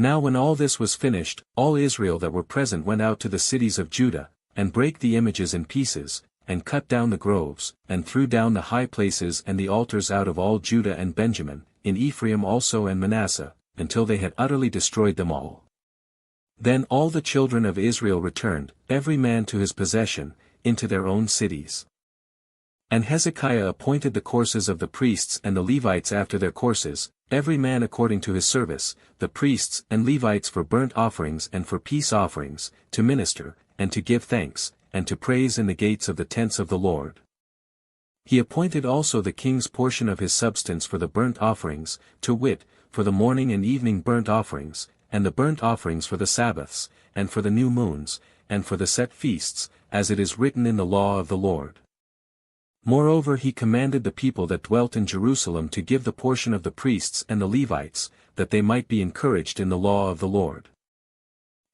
Now when all this was finished, all Israel that were present went out to the cities of Judah, and brake the images in pieces, and cut down the groves, and threw down the high places and the altars out of all Judah and Benjamin, in Ephraim also and Manasseh, until they had utterly destroyed them all. Then all the children of Israel returned, every man to his possession, into their own cities. And Hezekiah appointed the courses of the priests and the Levites after their courses, every man according to his service, the priests and Levites for burnt offerings and for peace offerings, to minister, and to give thanks, and to praise in the gates of the tents of the Lord. He appointed also the king's portion of his substance for the burnt offerings, to wit, for the morning and evening burnt offerings, and the burnt offerings for the Sabbaths, and for the new moons, and for the set feasts, as it is written in the law of the Lord. Moreover he commanded the people that dwelt in Jerusalem to give the portion of the priests and the Levites, that they might be encouraged in the law of the Lord.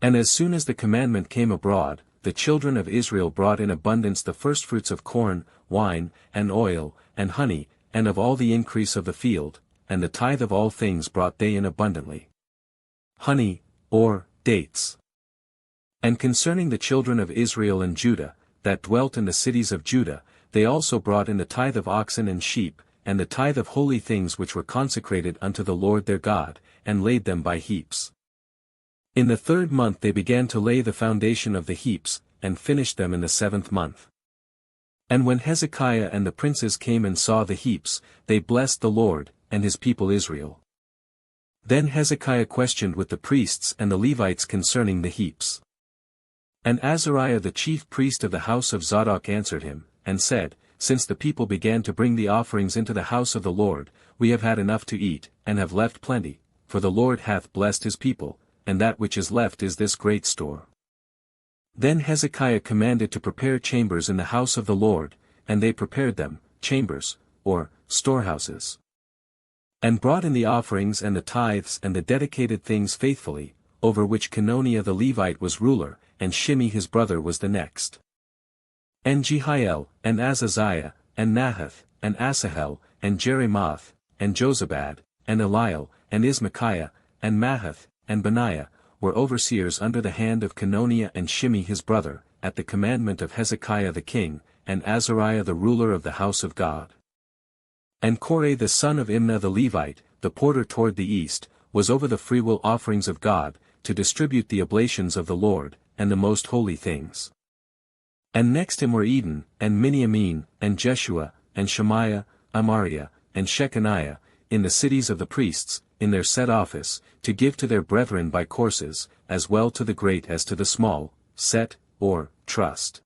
And as soon as the commandment came abroad, the children of Israel brought in abundance the firstfruits of corn, wine, and oil, and honey, and of all the increase of the field, and the tithe of all things brought they in abundantly. Honey, or dates. And concerning the children of Israel and Judah, that dwelt in the cities of Judah, they also brought in the tithe of oxen and sheep, and the tithe of holy things which were consecrated unto the Lord their God, and laid them by heaps. In the 3rd month they began to lay the foundation of the heaps, and finished them in the 7th month. And when Hezekiah and the princes came and saw the heaps, they blessed the Lord, and his people Israel. Then Hezekiah questioned with the priests and the Levites concerning the heaps. And Azariah the chief priest of the house of Zadok answered him, and said, Since the people began to bring the offerings into the house of the Lord, we have had enough to eat, and have left plenty, for the Lord hath blessed his people, and that which is left is this great store. Then Hezekiah commanded to prepare chambers in the house of the Lord, and they prepared them, chambers, or storehouses. And brought in the offerings and the tithes and the dedicated things faithfully, over which Cononiah the Levite was ruler, and Shimei his brother was the next. And Jehiel, and Azaziah, and Nahath, and Asahel, and Jerimoth, and Jozabad, and Eliel, and Ismachiah, and Mahath, and Benaiah, were overseers under the hand of Cononiah and Shimei his brother, at the commandment of Hezekiah the king, and Azariah the ruler of the house of God. And Korah the son of Imnah the Levite, the porter toward the east, was over the freewill offerings of God, to distribute the oblations of the Lord, and the most holy things. And next him were Eden, and Miniamin, and Jeshua, and Shemaiah, Amariah, and Shechaniah, in the cities of the priests, in their set office, to give to their brethren by courses, as well to the great as to the small, set, or trust.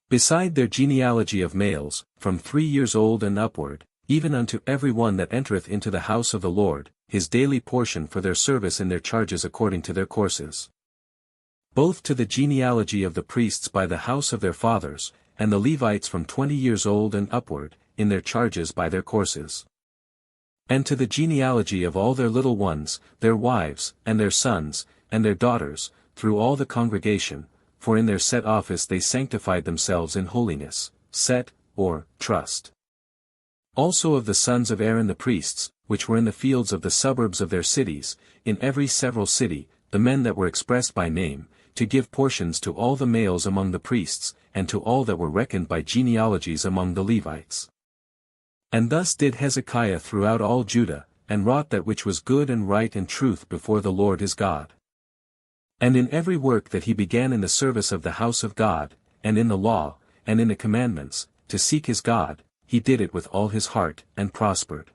Beside their genealogy of males, from 3 years old and upward, even unto every one that entereth into the house of the Lord, his daily portion for their service in their charges according to their courses. Both to the genealogy of the priests by the house of their fathers, and the Levites from 20 years old and upward, in their charges by their courses. And to the genealogy of all their little ones, their wives, and their sons, and their daughters, through all the congregation, for in their set office they sanctified themselves in holiness, set, or trust. Also of the sons of Aaron the priests, which were in the fields of the suburbs of their cities, in every several city, the men that were expressed by name, to give portions to all the males among the priests, and to all that were reckoned by genealogies among the Levites. And thus did Hezekiah throughout all Judah, and wrought that which was good and right and truth before the Lord his God. And in every work that he began in the service of the house of God, and in the law, and in the commandments, to seek his God, he did it with all his heart, and prospered.